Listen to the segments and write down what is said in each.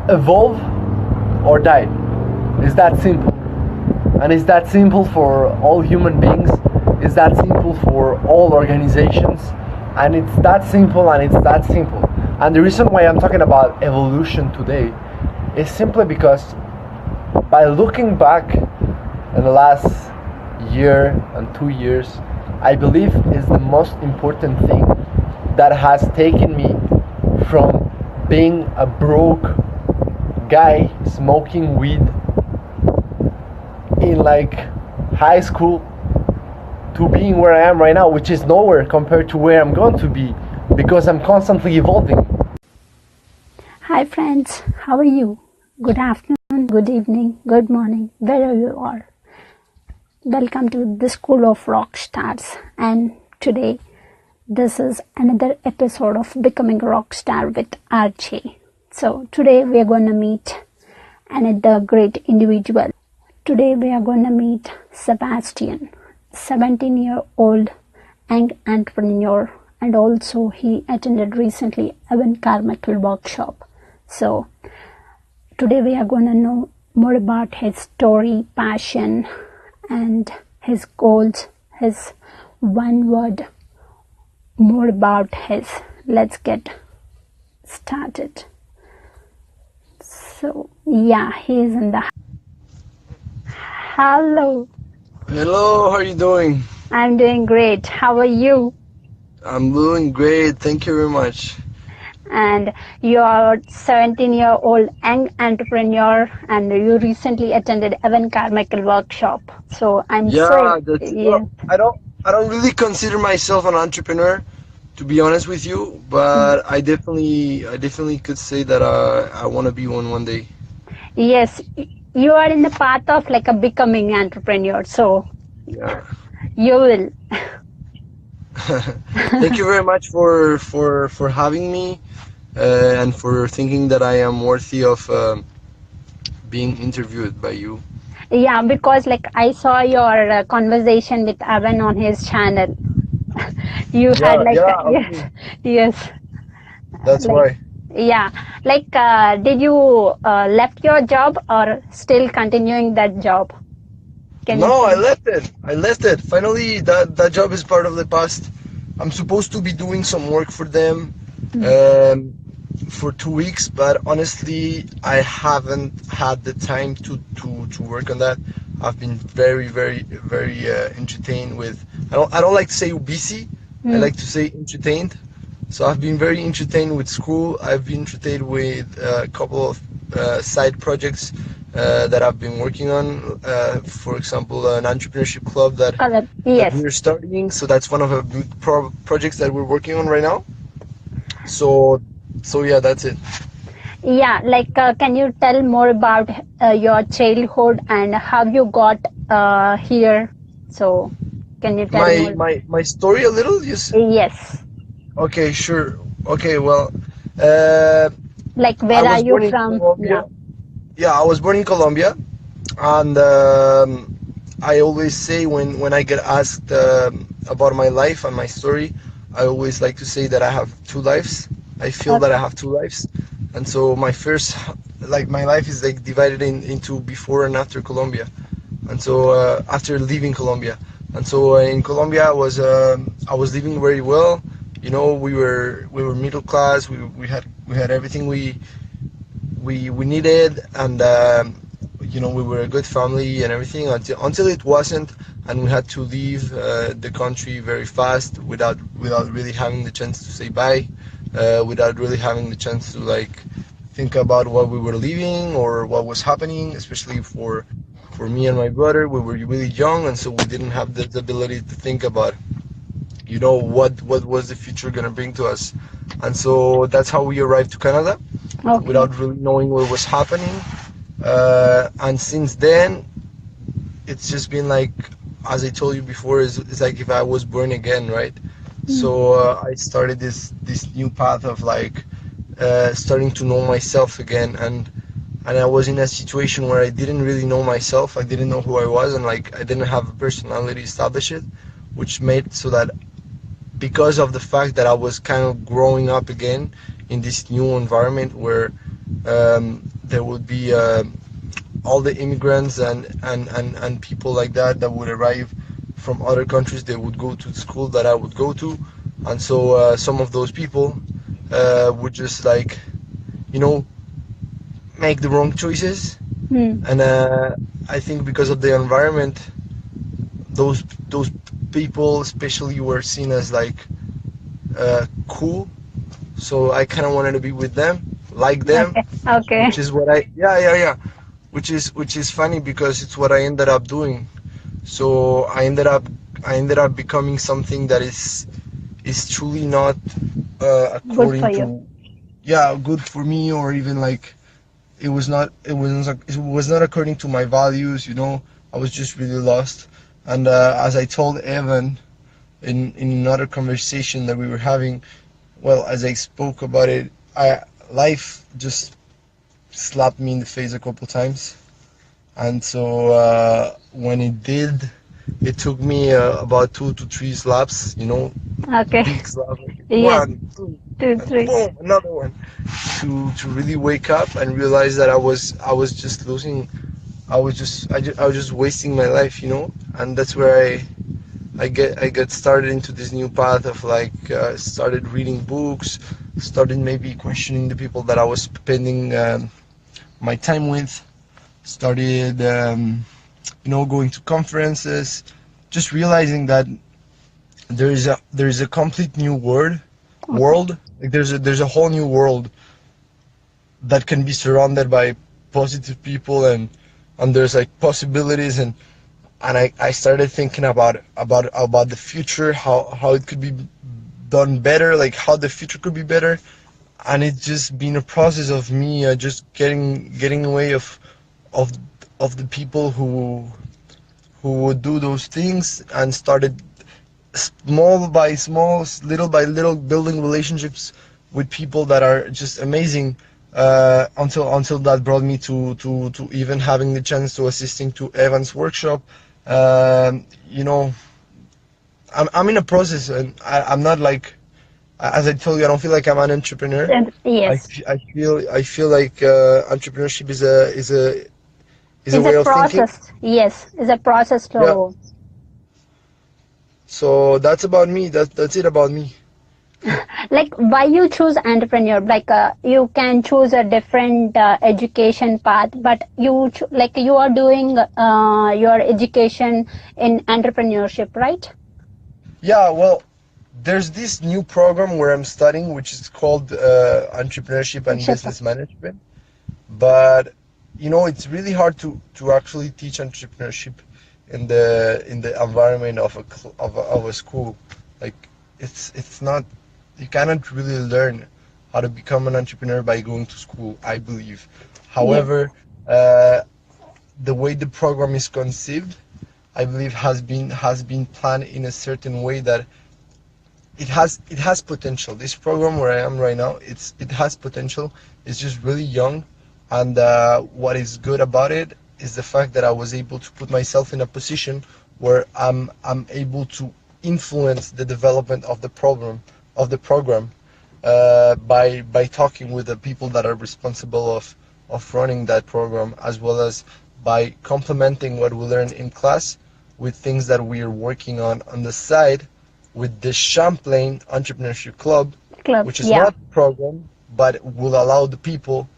evolve or die. It's that simple. And it's that simple for all human beings. It's that simple for all organizations. And it's that simple and it's that simple. And the reason why I'm talking about evolution today is simply because by looking back in the last year and 2 years, I believe is the most important thing that has taken me from being a broke guy smoking weed in like high school to being where I am right now, which is nowhere compared to where I'm going to be, because I'm constantly evolving. Hi friends, how are you? Good afternoon, good evening, good morning, wherever you are. Welcome to the School of Rockstars, and today this is another episode of Becoming a Rockstar with RJ. So today we are going to meet another great individual. Today we are going to meet Sebastian, 17-year-old young entrepreneur, and also he attended recently Evan Carmichael workshop. So today we are going to know more about his story, passion, and his goals, his one word, more about his. Let's get started. So yeah, he is in the. Hello. Hello, how are you doing? I'm doing great. How are you? I'm doing great, thank you very much. And you're 17-year-old young entrepreneur, and you recently attended Evan Carmichael workshop. So I'm Well, I don't really consider myself an entrepreneur, to be honest with you, but I definitely could say that I want to be one day. Yes, you are in the path of like a becoming entrepreneur. So Yeah. you will. Thank you very much for having me and for thinking that I am worthy of being interviewed by you. Yeah, because like I saw your conversation with Evan on his channel. You had like Okay. yes. That's Like why. yeah, like did you left your job or still continuing that job? Can you No, tell? I left it. Finally, that job is part of the past. I'm supposed to be doing some work for them um, for 2 weeks, but honestly, I haven't had the time to work on that. I've been very entertained with. I don't like to say busy. I like to say entertained. So I've been very entertained with school. I've been entertained with a couple of side projects that I've been working on. For example, an entrepreneurship club that Yes. we're starting. So that's one of the big projects that we're working on right now. So yeah, that's it. Yeah, like can you tell more about your childhood and how you got here? So can you tell My more? my my story a little. Yes. Yes. Okay, sure. Okay, well, uh, Like I where are was you born in from? Yeah. Colombia. Yeah, I was born in Colombia, and I always say when I get asked about my life and my story, I always like to say that I have two lives. I feel that I have two lives, and so my first, like my life is like divided into before and after Colombia, and so after leaving Colombia, and so in Colombia I was living very well. You know, we were middle class. We had everything we needed, and you know, we were a good family and everything until it wasn't, and we had to leave the country very fast without really having the chance to say bye, without really having the chance to like think about what we were leaving or what was happening, especially for me and my brother. We were really young, and so we didn't have the ability to think about, you know, what was the future gonna bring to us. And so that's how we arrived to Canada, Okay. without really knowing what was happening. And since then, it's just been like, as I told you before, it's like if I was born again, right? So I started this new path of like starting to know myself again, and I was in a situation where I didn't really know myself. I didn't know who I was, and like I didn't have a personality established, which made so that because of the fact that I was kind of growing up again in this new environment where there would be all the immigrants and people like that would arrive from other countries. They would go to the school that I would go to, and so some of those people would just like, you know, make the wrong choices. And I think because of the environment, those people especially were seen as like cool. So I kind of wanted to be with them, like them, Okay. which is what I yeah, which is funny because it's what I ended up doing. So I ended up becoming something that is truly not Good according for you. to, yeah, good for me, or even like it was not according to my values, you know. I was just really lost. And as I told Evan in another conversation that we were having, well, as I spoke about it, life just slapped me in the face a couple times. And so when it did, it took me about 2 to 3 slaps, you know, Okay. big slaps, Yes. 1, 2, 2, and 3. boom, another one, to really wake up and realize that I was just losing. I was just wasting my life, you know. And that's where I get started into this new path of like started reading books, started maybe questioning the people that I was spending my time with, started you know, going to conferences, just realizing that there is a complete new world. Like there's a whole new world that can be surrounded by positive people, and there's like possibilities, and I started thinking about the future, how it could be done better, like how the future could be better. And it's just been a process of me just getting away of the people who would do those things, and started small by small, little by little, building relationships with people that are just amazing, until that brought me to even having the chance to assisting to Evan's workshop. You know, I'm in a process, and I'm not like, as I told you, I don't feel like I'm an entrepreneur. Yes. I feel like entrepreneurship is a It's way a of thinking. process. Yes. It's a process to. Yeah. So that's about me. That's it about me. Like, why you choose entrepreneur? Like you can choose a different education path, but like you are doing your education in entrepreneurship, right? Yeah, well, there's this new program where I'm studying, which is called Entrepreneurship and Business Management. But you know, it's really hard to actually teach entrepreneurship in the environment of a school. Like it's not, you cannot really learn how to become an entrepreneur by going to school, I believe. However, the way the program is conceived, I believe has been planned in a certain way that it has potential. This program where I am right now, it has potential. It's just really young, and what is good about it is the fact that I was able to put myself in a position where I'm able to influence the development of the program by talking with the people that are responsible of running that program, as well as by complementing what we learn in class with things that we are working on the side with the Champlain Entrepreneurship Club, which is not a program, but will allow the people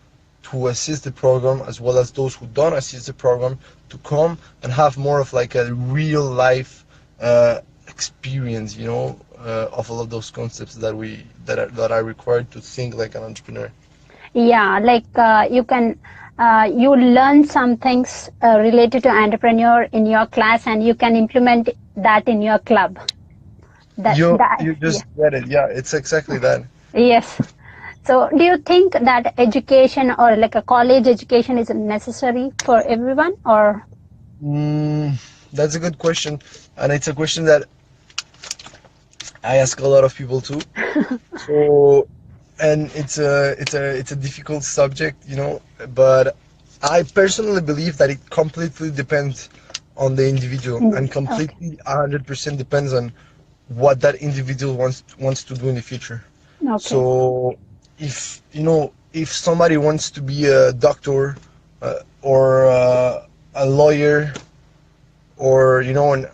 to assist the program, as well as those who don't assist the program, to come and have more of like a real life experience, you know, of all of those concepts that are required to think like an entrepreneur. Yeah, like you can you learn some things related to entrepreneur in your class, and you can implement that in your club. You just get it. Yeah, it's exactly that. Yes. So do you think that education, or like a college education, is necessary for everyone, or? That's a good question, and it's a question that I ask a lot of people too. So, and it's a difficult subject, you know, but I personally believe that it completely depends on the individual, and completely 100% depends on what that individual wants to do in the future. Okay. So if you know, if somebody wants to be a doctor or a lawyer or an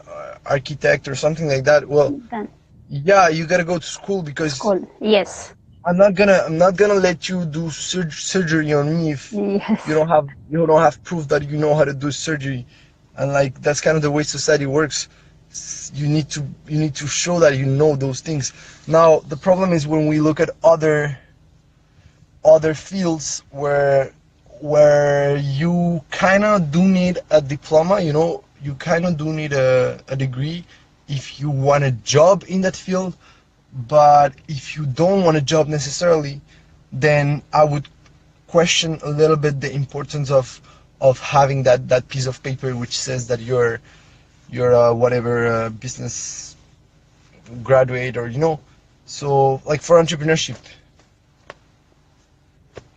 architect or something like that, well, Then yeah, you gotta go to school because school. Yes. I'm not gonna let you do surgery on me if Yes. you don't have proof that you know how to do surgery, and like that's kind of the way society works. You need to show that you know those things. Now the problem is when we look at other fields where you kind of do need a diploma, you kind of do need a degree if you want a job in that field. But if you don't want a job necessarily, then I would question a little bit the importance of having that piece of paper which says that you're whatever business graduate, or so like for entrepreneurship,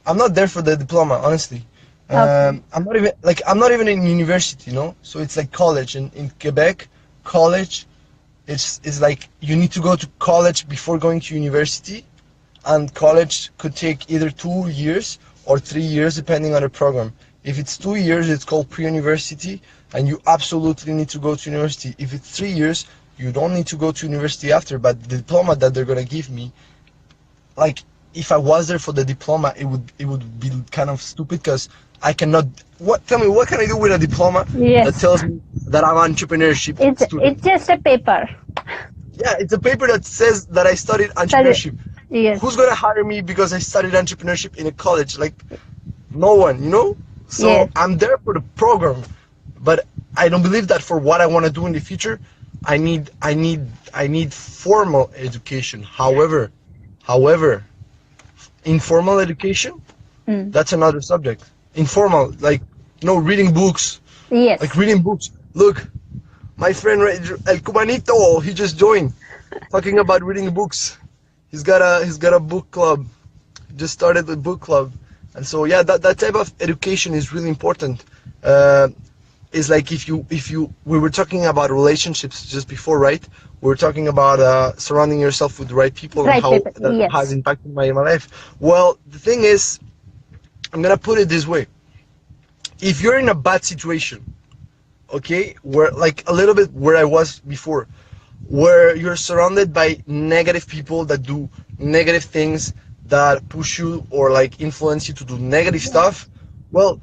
I'm not there for the diploma, honestly. Okay. I'm not even in university, so it's like college in Quebec. College, it's like you need to go to college before going to university, and college could take either 2 years or 3 years depending on the program. If it's 2 years, it's called pre-university, and you absolutely need to go to university. If it's 3 years, you don't need to go to university after, but the diploma that they're gonna give me, like if I was there for the diploma, it would be kind of stupid because I cannot. Tell me, what can I do with a diploma Yes. that tells me that I'm an entrepreneurship student? It's just a paper. Yeah, it's a paper that says that I studied entrepreneurship. Yes. Who's gonna hire me because I studied entrepreneurship in a college? Like, no one, So Yes. I'm there for the program, but I don't believe that for what I want to do in the future, I need formal education. However, informal education, that's another subject. Informal, like reading books. Yes. Like reading books. Look, my friend El Cubanito, he just joined, talking about reading books. He's got a book club. Just started a book club, and so yeah, that type of education is really important. It's like if we were talking about relationships just before, right? We were talking about surrounding yourself with the right people and how that Yes. has impacted my life. Well, the thing is, I'm gonna put it this way: if you're in a bad situation, okay, where like a little bit where I was before, where you're surrounded by negative people that do negative things, that push you or like influence you to do negative stuff, well,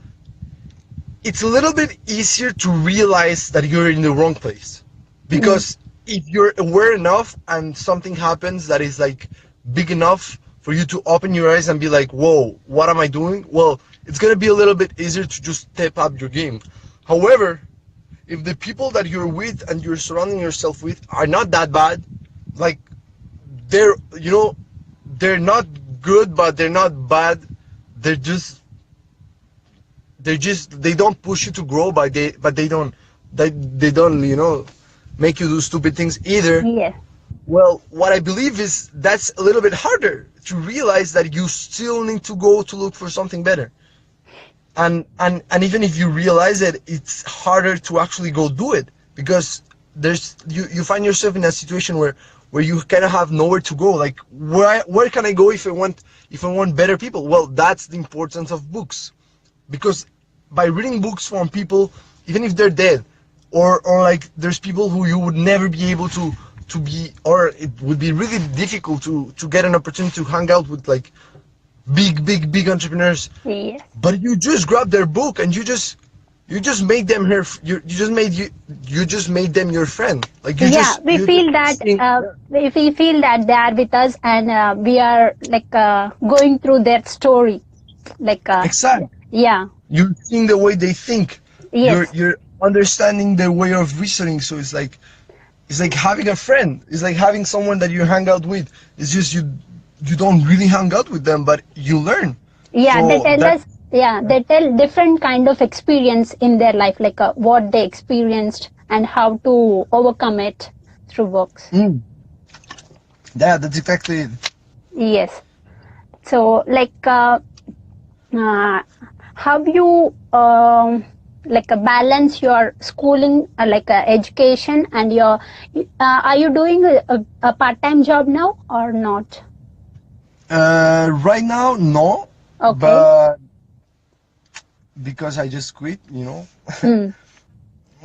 it's a little bit easier to realize that you're in the wrong place. Because if you're aware enough and something happens that is like big enough for you to open your eyes and be like, whoa, what am I doing? Well, it's gonna be a little bit easier to just step up your game. However, if the people that you're with and you're surrounding yourself with are not that bad, like they're not good, but they're not bad, they don't push you to grow, but they don't make you do stupid things either. Yes. Well, what I believe is that's a little bit harder to realize, that you still need to go to look for something better. And even if you realize it, it's harder to actually go do it, because you find yourself in a situation where you kind of have nowhere to go. Like, where can I go if I want better people? Well, that's the importance of books, because by reading books from people, even if they're dead, or like there's people who you would never be able to be, or it would be really difficult to get an opportunity to hang out with like big entrepreneurs. Yes. But you just grab their book and you just made them you just made them your friend. Like We feel that they are with us, and we are like going through their story, like exactly. Yeah. You're seeing the way they think. Yes. You're understanding their way of reasoning. So it's like having a friend. It's like having someone that you hang out with. It's just you don't really hang out with them, but you learn. Yeah, So they tell us. Yeah, they tell different kind of experience in their life, like what they experienced and how to overcome it through books. Yeah, that's exactly it. Yes. So, like, how you balance your schooling, education, and your? Are you doing a part-time job now or not? Right now, no. Okay. but because I just quit, Hmm.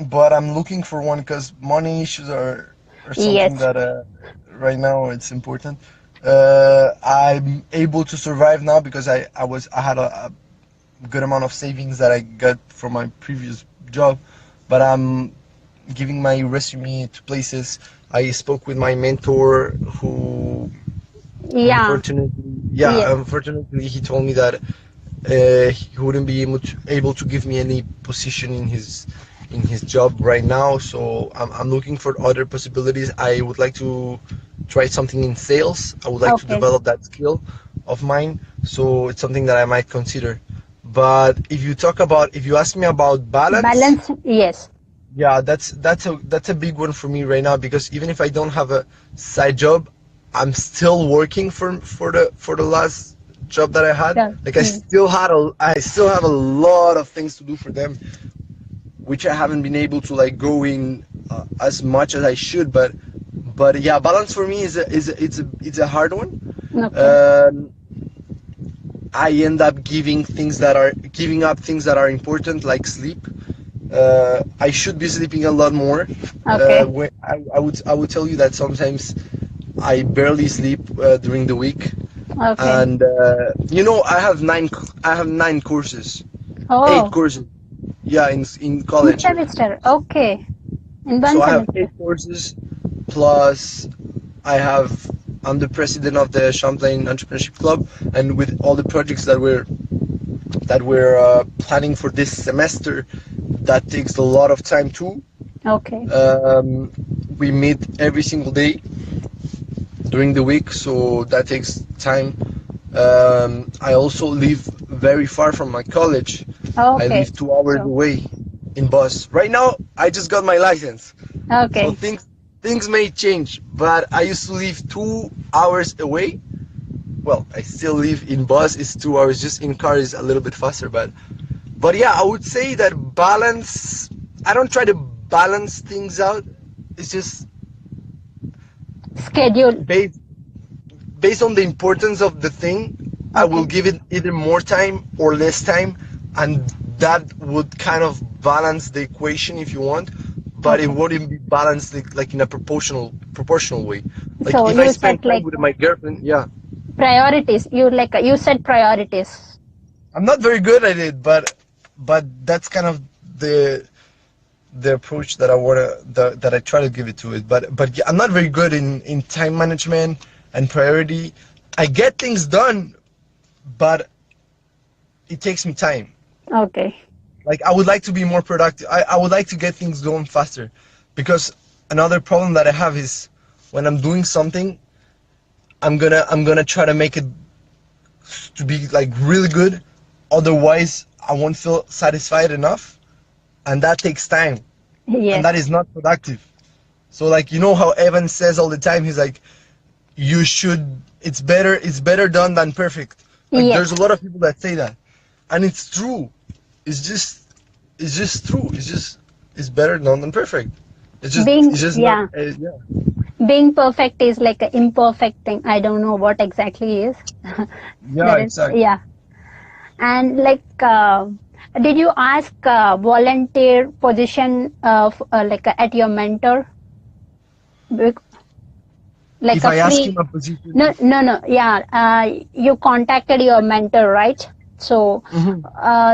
But I'm looking for one because money issues are something Yes. that right now it's important. I'm able to survive now because I had a good amount of savings that I got from my previous job, but I'm giving my resume to places. I spoke with my mentor who Yeah. Yes. unfortunately he told me that he wouldn't be able to give me any position in his job right now. So I'm looking for other possibilities. I would like to try something in sales. I would like to Okay. develop that skill of mine. So it's something that I might consider. But if you ask me about balance, Balance. Yes. yeah, that's a big one for me right now because even if I don't have a side job, I'm still working for the last job that I had. Yeah. Like I still have a lot of things to do for them, which I haven't been able to like go in as much as I should. But yeah, balance for me it's a hard one. Okay. Um, I end up giving up things that are important, like sleep. I should be sleeping a lot more. Okay. I would tell you that sometimes I barely sleep during the week, Okay. and I have 9 courses, 8 Oh, courses. Yeah, in in college. semester. Okay. In So one I have semester. 8 courses, plus I'm the president of the Champlain Entrepreneurship Club, and with all the projects that we're planning for this semester, that takes a lot of time too. Okay. We meet every single day during the week, so that takes time. I also live very far from my college. I Okay. live 2 hours So. away in bus. Right now, I just got my license, so Okay. things may change. But I used to live 2 hours away. Well, I still live in bus. It's 2 hours. Just in car is a little bit faster, but yeah, I would say that balance. I don't try to balance things out. It's just Schedule. based based on the importance of the thing. I will Okay. give it either more time or less time, and that would kind of balance the equation if you want. But it Okay. wouldn't be balanced like in a proportional way. Like So if I you said spend time like with my girlfriend, yeah, priorities. You said priorities. I'm not very good at it, but that's kind of the approach that that I try to give it to it. But yeah, I'm not very good in time management and priority. I get things done, but it takes me time. Okay. Like I would like to be more productive. I would like to get things going faster, because another problem that I have is when I'm doing something, I'm gonna try to make it to be like really good. Otherwise, I won't feel satisfied enough, and that takes time, and Yes. that is not productive. So like how Evan says all the time, he's like, you should. It's better done than perfect. Like Yes. there's a lot of people that say that, and it's true. It's just true. It's better done than perfect. It's Being just not. yeah. Yeah. Being perfect is like an imperfect thing. I don't know what exactly is. Yeah, That is exactly. yeah. And like, did you ask volunteer position at your mentor? Bec- Like If a I ask him free? a position, No, no, no. Yeah, you contacted your mentor, right? So, Mhm.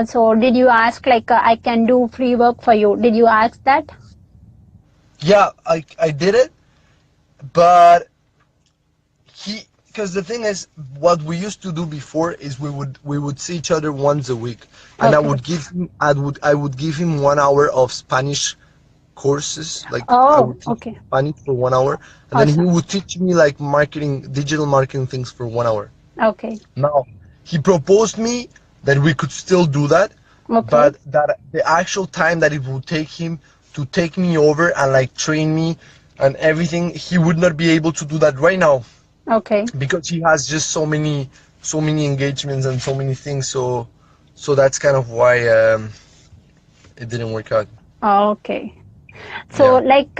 so did you ask like I can do free work for you? Did you ask that? Yeah, I did it, but because the thing is, what we used to do before is we would see each other once a week, and Okay. I would give him 1 hour of Spanish courses. Like I Oh, would teach okay. Spanish for 1 hour, and then he Awesome. would teach me like digital marketing things for 1 hour. Okay. Now, he proposed me that we could still do that, Okay. but that the actual time that it would take him to take me over and like train me and everything, he would not be able to do that right now Okay. because he has just so many engagements and so many things. So that's kind of why it didn't work out. Okay. So, Yeah. like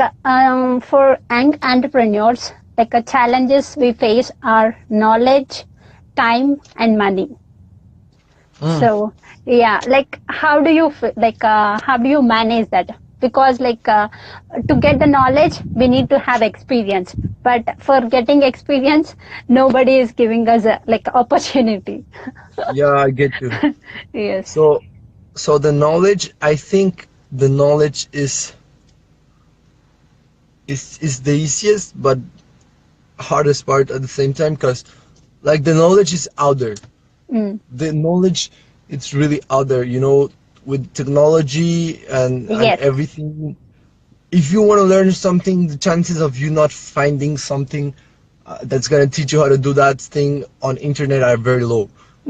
for young entrepreneurs, like challenges we face are knowledge, time, and money. So yeah, like how do you how do you manage that? Because to get the knowledge, we need to have experience. But for getting experience, nobody is giving us a opportunity. Yeah, I get you. Yes. So the knowledge, I think the knowledge is the easiest but hardest part at the same time, because like the knowledge is out there. The knowledge, it's really out there, with technology and Yes. everything. If you want to learn something, the chances of you not finding something that's going to teach you how to do that thing on internet are very low.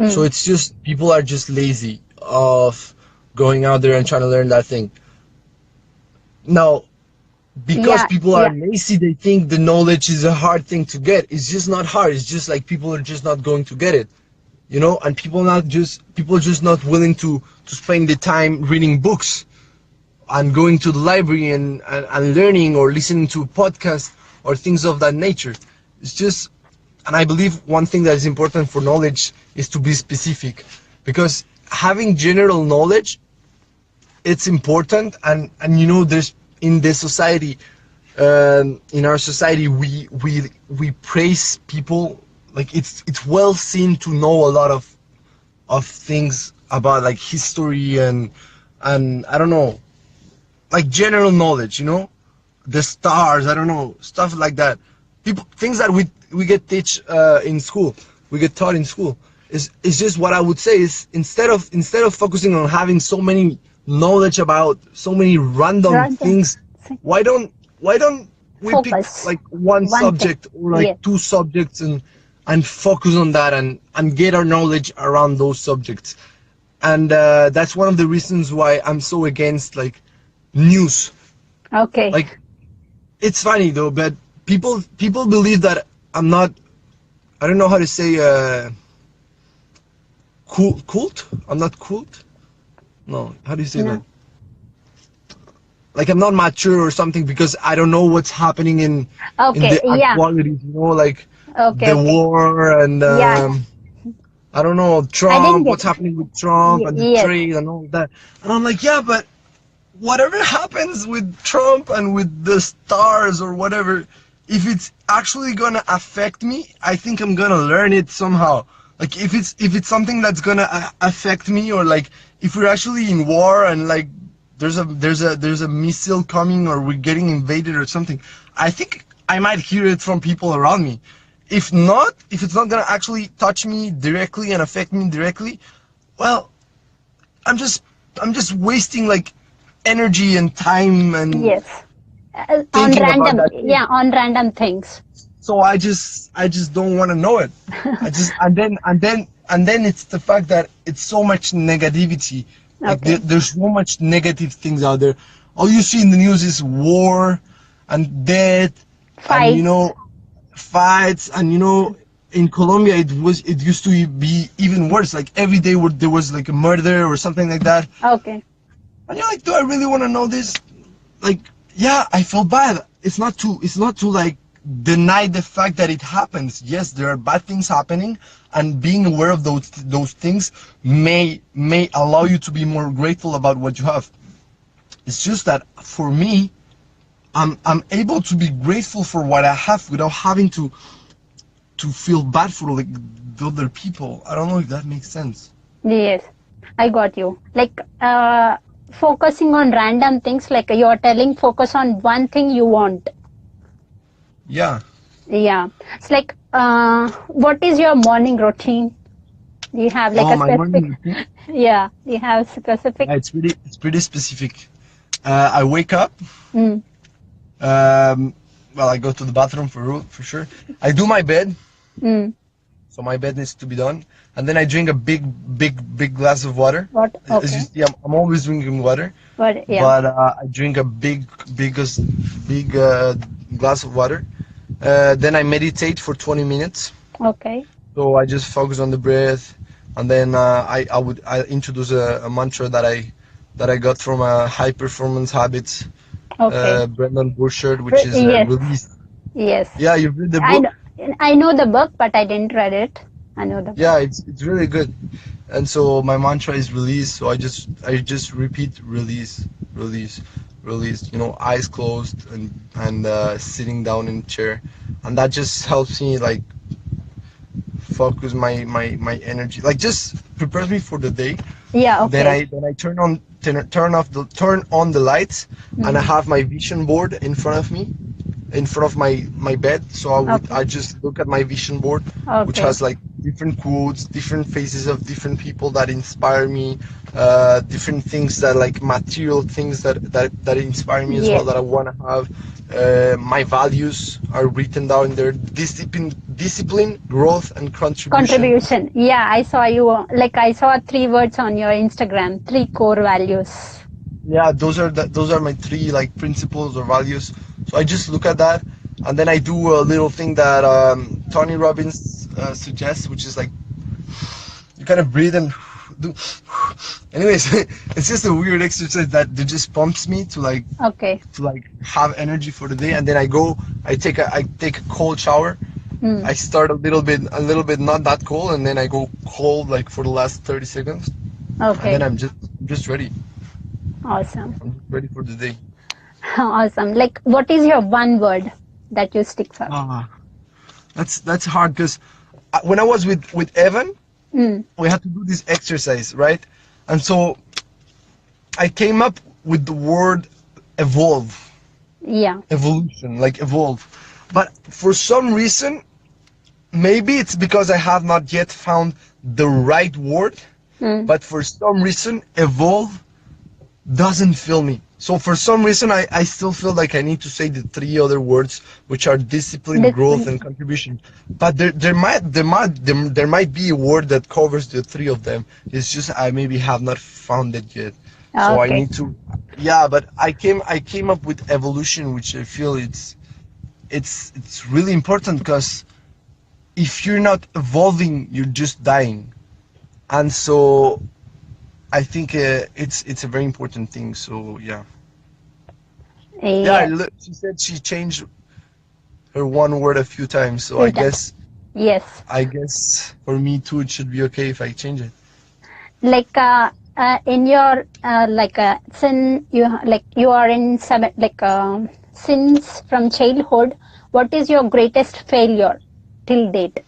So it's just, people are just lazy of going out there and trying to learn that thing. Now, because Yeah, people are yeah. lazy, they think the knowledge is a hard thing to get. It's just not hard. It's just like people are just not going to get it, and people are just not willing to spend the time reading books and going to the library and learning or listening to podcasts or things of that nature. It's just, and I believe one thing that is important for knowledge is to be specific, because having general knowledge, it's important, and there's in the society, in our society, we praise people. Like it's well seen to know a lot of things about like history and I don't know, like general knowledge, the stars, I don't know, stuff like that. Things that we get in school, we get taught in school. Is just what I would say is, instead of focusing on having so many knowledge about so many random things, why don't we pick Focus. like one subject thing. or like Yes. two subjects and focus on that and get our knowledge around those subjects. And that's one of the reasons why I'm so against like news. Okay. Like, it's funny though, but people believe that I'm not, I don't know how to say, cult? I'm not cult? No, how do you say that? Like I'm not mature or something because I don't know what's happening in the actualities, like the war and I don't know, Trump, what's happening with Trump and the trade and all that. And I'm like, yeah, but whatever happens with Trump and with the stars or whatever, if it's actually gonna affect me, I think I'm gonna learn it somehow. Like if it's something that's gonna affect me, or like if we're actually in war and like there's a missile coming or we're getting invaded or something, I think I might hear it from people around me. If it's not gonna actually touch me directly and affect me directly, well, I'm just wasting like energy and time and on random things. So I just don't want to know it. And then it's the fact that it's so much negativity. Like there's so much negative things out there. All you see in the news is war and death, fights. And fights, and in Colombia it used to be even worse. Like every day there was like a murder or something like that. Okay. And you're like, do I really want to know this? Like, yeah, I feel bad. It's not to like deny the fact that it happens. Yes, there are bad things happening, and being aware of those things may allow you to be more grateful about what you have. It's just that for me, I'm able to be grateful for what I have without having to feel bad for like the other people. I don't know if that makes sense. Yes, I got you. Like focusing on random things, like you're telling, focus on one thing you want. Yeah. It's like what is your morning routine? Do you have like a specific? Yeah, do you have specific? Yeah, it's pretty specific. I wake up. Well, I go to the bathroom for sure. I do my bed. So my bed needs to be done, and then I drink a big glass of water. What? Okay. As you see, I'm always drinking water. But I drink a big glass of water. Then I meditate for 20 minutes. Okay. So I just focus on the breath, and then I introduce a mantra that I got from High Performance Habits. Okay. Brendan Burchard, which is released. Yes. Yeah, you've read the book? I know the book, but I didn't read it. I know the book. Yeah, it's really good. and so my mantra is release. So I just repeat release, release, release. You know, eyes closed and sitting down in a chair, and that just helps me like focus my energy, like just prepares me for the day. Yeah, Then okay. I turn on the lights, and I have my vision board in front of me, in front of my bed. So Okay. I just look at my vision board, which Okay. has like different quotes, different faces of different people that inspire me, different things that like material things that inspire me as well, Yes. that I want to have. My values are written down there: discipline, growth, and contribution. Contribution. Yeah, I saw you. Like I saw 3 words on your Instagram. 3 core values. Yeah, those are my three like principles or values. So I just look at that, and then I do a little thing that Tony Robbins suggests, which is like you kind of breathe and do. Anyways, it's just a weird exercise that just pumps me Okay. to like have energy for the day, and then I take a cold shower. I start a little bit not that cold, and then I go cold like for the last 30 seconds, and Okay. then I'm just ready. Awesome. I'm just ready for the day. Awesome. Like, what is your one word that you stick for? Ah, that's hard because when I was with Evan, we had to do this exercise, right? And so I came up with the word evolve, Yeah. evolution, like evolve. But for some reason, maybe it's because I have not yet found the right word, but for some reason, evolve doesn't fill me. So for some reason, I still feel like I need to say the three other words, which are discipline, growth, and contribution. But there might be a word that covers the three of them. It's just I maybe have not found it yet. So I Okay. need to, yeah. But I came up with evolution, which I feel it's really important, because if you're not evolving, you're just dying. And so I think it's a very important thing. So yeah. Yeah, Yes. she said she changed her one word a few times, so Full time. Yes. I guess for me too it should be okay if I change it. Like in your sin you are in since from childhood, what is your greatest failure till date?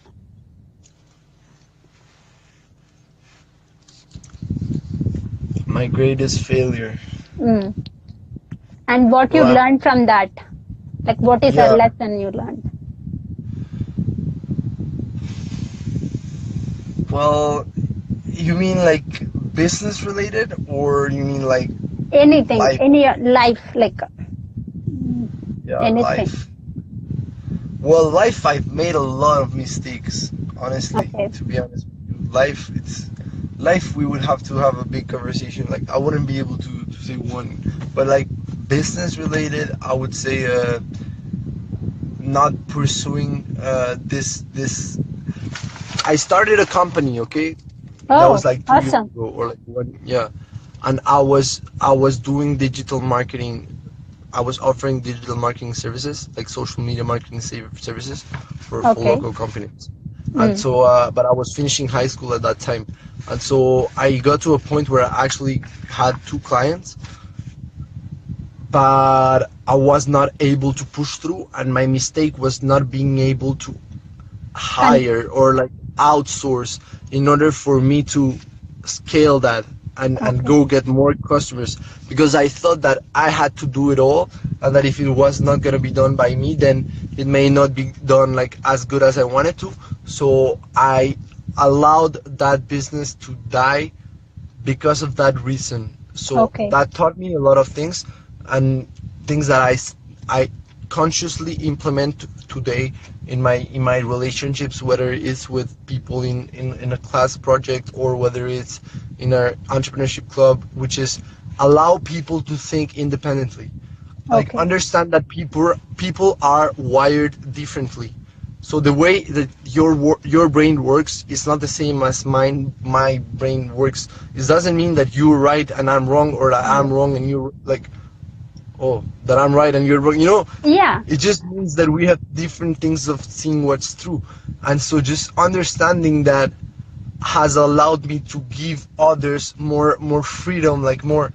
My greatest failure. And what you Well, learned from that? Like, what is a yeah. lesson you learned? Well, you mean like business related, or you mean like Anything life? in your life, like Yeah, anything. life. Well, life, I've made a lot of mistakes, honestly, Okay. to be honest with you. Life, we would have to have a big conversation. Like, I wouldn't be able to say one. But like business related, I would say not pursuing this. I started a company, okay? That was Oh, like 2 years awesome. ago, or like one, yeah. And I was doing digital marketing. I was offering digital marketing services, like social media marketing services for Okay. local companies. And so, but I was finishing high school at that time. And so I got to a point where I actually had 2 clients, but I was not able to push through. And my mistake was not being able to hire or like outsource in order for me to scale that and Okay. go get more customers, because I thought that I had to do it all, and that if it was not going to be done by me, then it may not be done like as good as I wanted to. So I allowed that business to die because of that reason. So Okay. that taught me a lot of things, and things that I consciously implement today in my relationships, whether it's with people in a class project, or whether it's in our entrepreneurship club, which is allow people to think independently. Like, Okay. understand that people are wired differently. So the way that your brain works is not the same as my brain works. It doesn't mean that you're right and I'm wrong, or that I'm wrong and you're like, oh, that I'm right and you're wrong. Yeah. It just means that we have different things of seeing what's true. And so just understanding that has allowed me to give others more freedom, like more,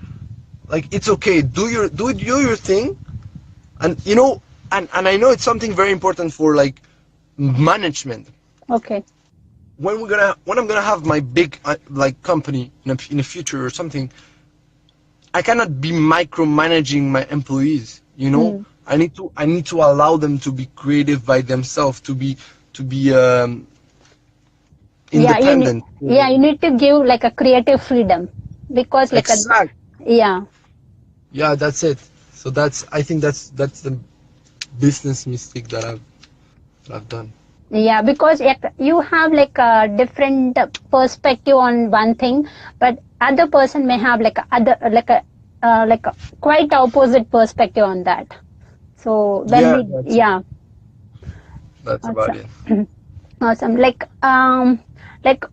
like it's okay, do your thing, and you know, and I know it's something very important for like management. Okay. When I'm gonna have my big like company in the future or something, I cannot be micromanaging my employees. You know, I need to allow them to be creative by themselves, to be independent. You need to give like a creative freedom, because like yeah, that's it. So I think that's the business mistake that I've done. Yeah, because you have like a different perspective on one thing, but other person may have like a quite opposite perspective on that. So when that's about it. Awesome. Like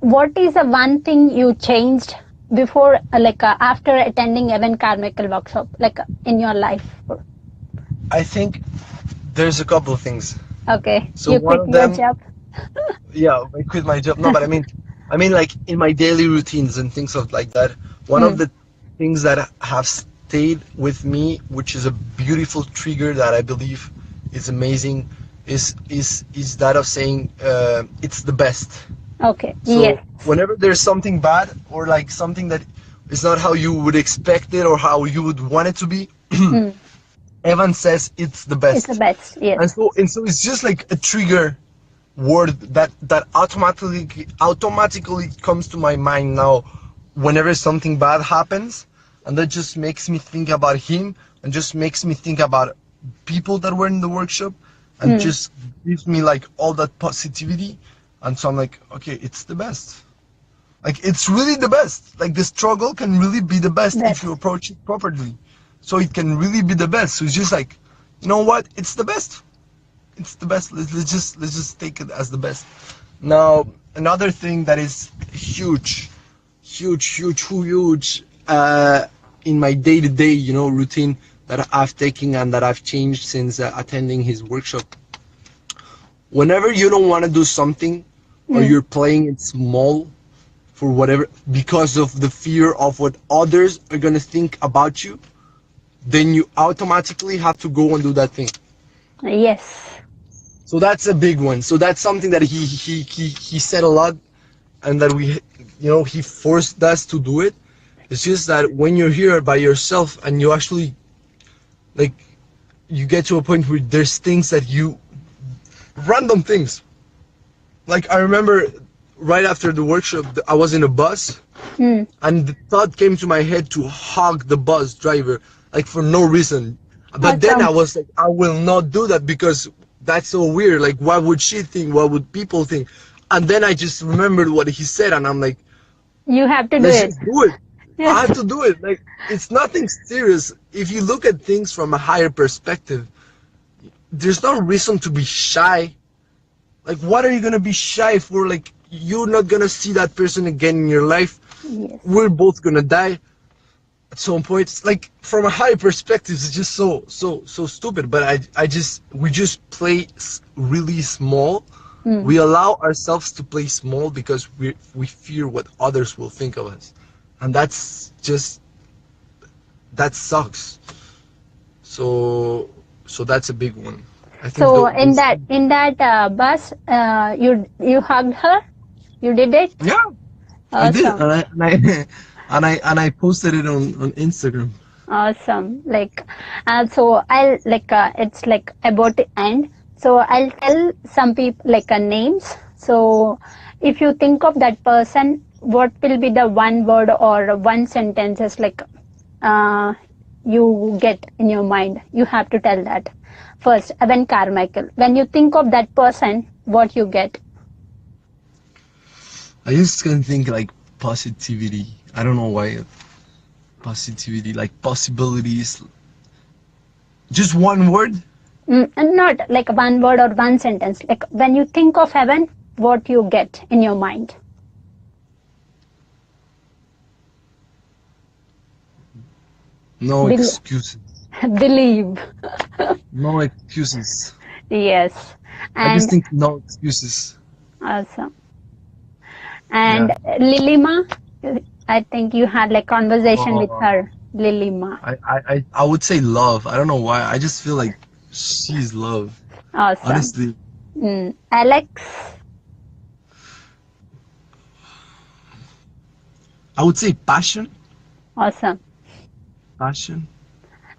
what is the one thing you changed before after attending Evan Carmichael workshop, like in your life? I think there's a couple of things. Okay. So you one quit of them, your job? yeah, I quit my job. No, but I mean like in my daily routines and things like that. One of the things that have stayed with me, which is a beautiful trigger that I believe is amazing, is that of saying it's the best. Okay. So yes. whenever there's something bad or like something that is not how you would expect it or how you would want it to be, Evan says it's the best. It's the best, yes. And so it's just like a trigger word that automatically comes to my mind now whenever something bad happens, and that just makes me think about him and just makes me think about people that were in the workshop and just gives me like all that positivity. And so I'm like, okay, it's the best. Like it's really the best. Like the struggle can really be the best if you approach it properly. So it can really be the best. So it's just like, you know what? It's the best. It's the best. Let's just take it as the best. Now, another thing that is huge in my day-to-day, you know, routine that I've taken and that I've changed since attending his workshop. Whenever you don't want to do something or you're playing it small for whatever, because of the fear of what others are gonna think about you, then you automatically have to go and do that thing. Yes. So that's a big one. So that's something that he said a lot, and that we, you know, he forced us to do it. It's just that when you're here by yourself and you actually, like, you get to a point where there's things that you, random things. Like I remember right after the workshop, I was in a bus, and the thought came to my head to hug the bus driver, like for no reason. But then I was like, I will not do that because that's so weird. Like, what would she think? What would people think? And then I just remembered what he said, and I'm like, you have to do let's it. just do it. Yes. I have to do it. Like, it's nothing serious. If you look at things from a higher perspective, there's no reason to be shy. Like, what are you gonna be shy for? Like, you're not gonna see that person again in your life. Yes. We're both gonna die at some point. It's like, from a higher perspective, it's just so stupid. But we just play really small. We allow ourselves to play small because we fear what others will think of us, and that sucks. So that's a big one. I think so in that bus, you hugged her? You did it? Yeah, Awesome. I did, and I posted it on Instagram. Awesome. Like, so I'll it's like about to end. So I'll tell some people names. So if you think of that person, what will be the one word or one sentences you get in your mind? You have to tell that. First, Evan Carmichael. When you think of that person, what you get? I just can think like positivity. I don't know why. Positivity, like possibilities. Just one word? And not like one word or one sentence. Like when you think of heaven, what you get in your mind? No excuses. Believe. No excuses. Yes. I just think no excuses. Awesome. And Lilima, I think you had like conversation with Oh, her. Lilima. I would say love. I don't know why. I just feel like she's love. Awesome. Honestly, Alex. I would say passion. Awesome. Passion.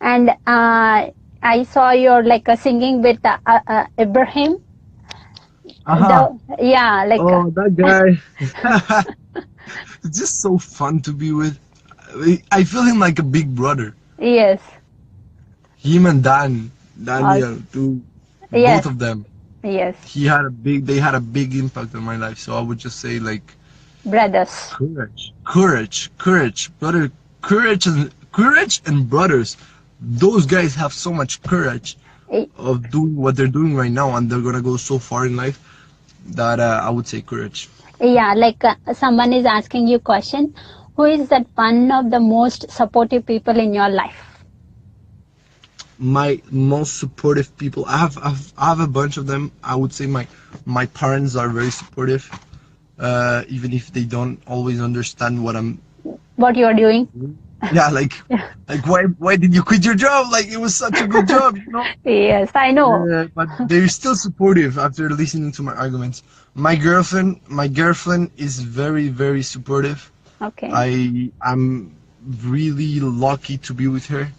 And I saw you're like singing with Ibrahim. Yeah, like Oh, that guy. It's just so fun to be with. I feel him like a big brother. yes, Him and Daniel, too. yes, Both of them. yes, They had a big impact on my life. So I would just say like brothers. courage, brother, courage and brothers. Those guys have so much courage of doing what they're doing right now, and they're gonna go so far in life that I would say courage. Yeah, like someone is asking you question. Who is that one of the most supportive people in your life? My most supportive people, I have a bunch of them. I would say my parents are very supportive, even if they don't always understand What you are doing? yeah, like why did you quit your job? Like it was such a good job, you know. Yes, I know. But they're still supportive after listening to my arguments. My girlfriend is very, very supportive. Okay. I'm really lucky to be with her.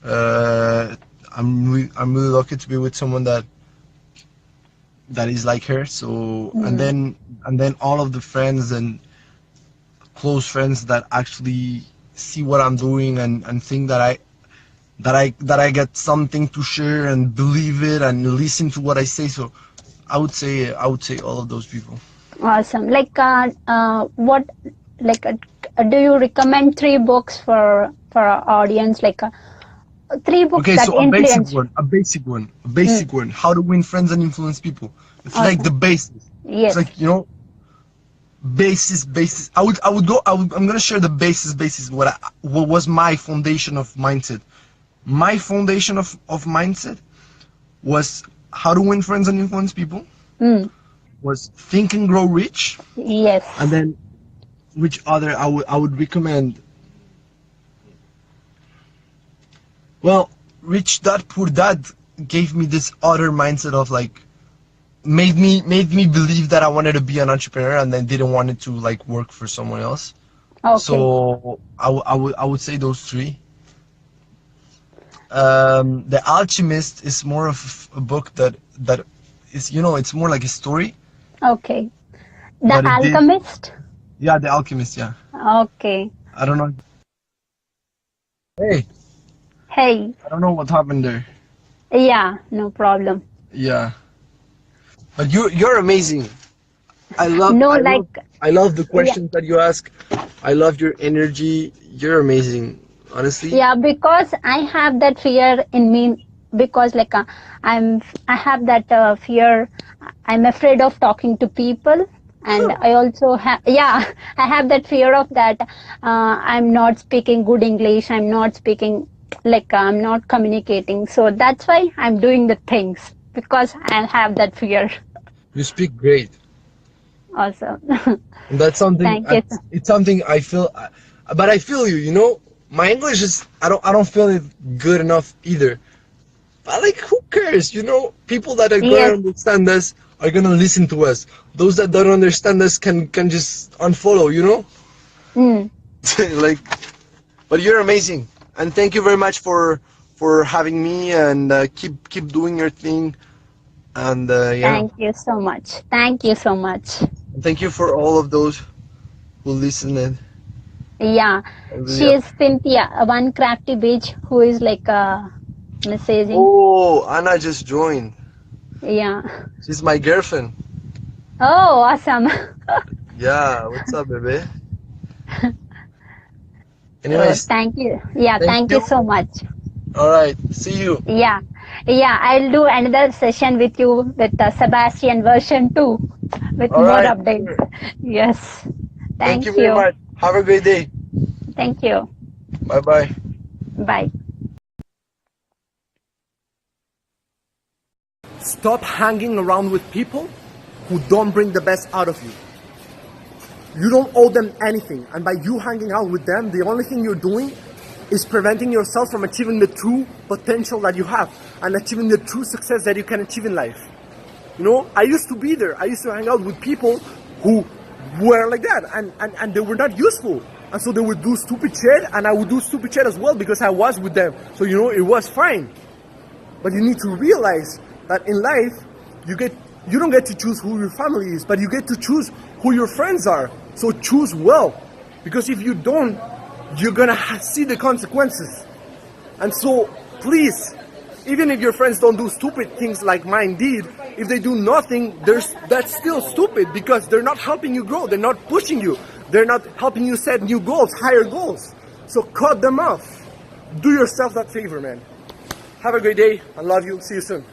I'm really lucky to be with someone that is like her. So and then all of the friends and close friends that actually see what I'm doing and think that I get something to share and believe it and listen to what I say. So I would say all of those people. Awesome. Like what like do you recommend 3 books for our audience, like 3 books Okay, that so influence? a basic one. How to win friends and influence people. It's like the basis. Yes. It's like, you know, basis. I'm gonna share the basis. What was my foundation of mindset? My foundation of mindset was how to win friends and influence people. Was Think and Grow Rich. Yes. And then which other I would recommend? Well, Rich Dad Poor Dad gave me this other mindset of like made me believe that I wanted to be an entrepreneur and then didn't want it to like work for someone else. Okay. So I would say those 3. The Alchemist is more of a book that is, you know, it's more like a story. Okay. The Alchemist? Yeah, The Alchemist, yeah. Okay. I don't know. Hey. Hey. I don't know what happened there. Yeah, no problem. Yeah. But you're amazing. I love the questions that you ask. I love your energy. You're amazing, honestly. Yeah, because I have that fear in me, because like I have that fear. I'm afraid of talking to people, and I also have I have that fear of that. I'm not speaking good English. I'm not speaking I'm not communicating. So that's why I'm doing the things, because I have that fear. You speak great. Awesome. That's something. Thank you. It's something I feel, but I feel you. You know, my English is I don't feel it good enough either. But like, who cares? You know, people that are gonna understand us are gonna listen to us. Those that don't understand us can just unfollow. You know. Like, but you're amazing, and thank you very much for having me, and keep doing your thing. And Thank you so much. Thank you so much. Thank you for all of those who listened. Yeah, she is Cynthia, one crafty bitch who is like messaging. Oh, Anna just joined. Yeah. She's my girlfriend. Oh, awesome. Yeah, what's up, baby? Anyways, thank you. Yeah, thank you so much. All right, see you. Yeah, I'll do another session with you with Sebastian version 2 with more updates. Sure. Yes. Thank you very much. Have a great day. Thank you. Bye-bye. Bye. Stop hanging around with people who don't bring the best out of you. You don't owe them anything. And by you hanging out with them, the only thing you're doing is preventing yourself from achieving the true potential that you have and achieving the true success that you can achieve in life. You know, I used to be there. I used to hang out with people who were like that, and they were not useful. And so they would do stupid shit, and I would do stupid shit as well because I was with them. So, you know, it was fine. But you need to realize that in life, you don't get to choose who your family is, but you get to choose who your friends are. So choose well, because if you don't, you're gonna see the consequences. And so, please, even if your friends don't do stupid things like mine did, if they do nothing, that's still stupid because they're not helping you grow. They're not pushing you. They're not helping you set new goals, higher goals. So cut them off. Do yourself that favor, man. Have a great day. I love you. See you soon.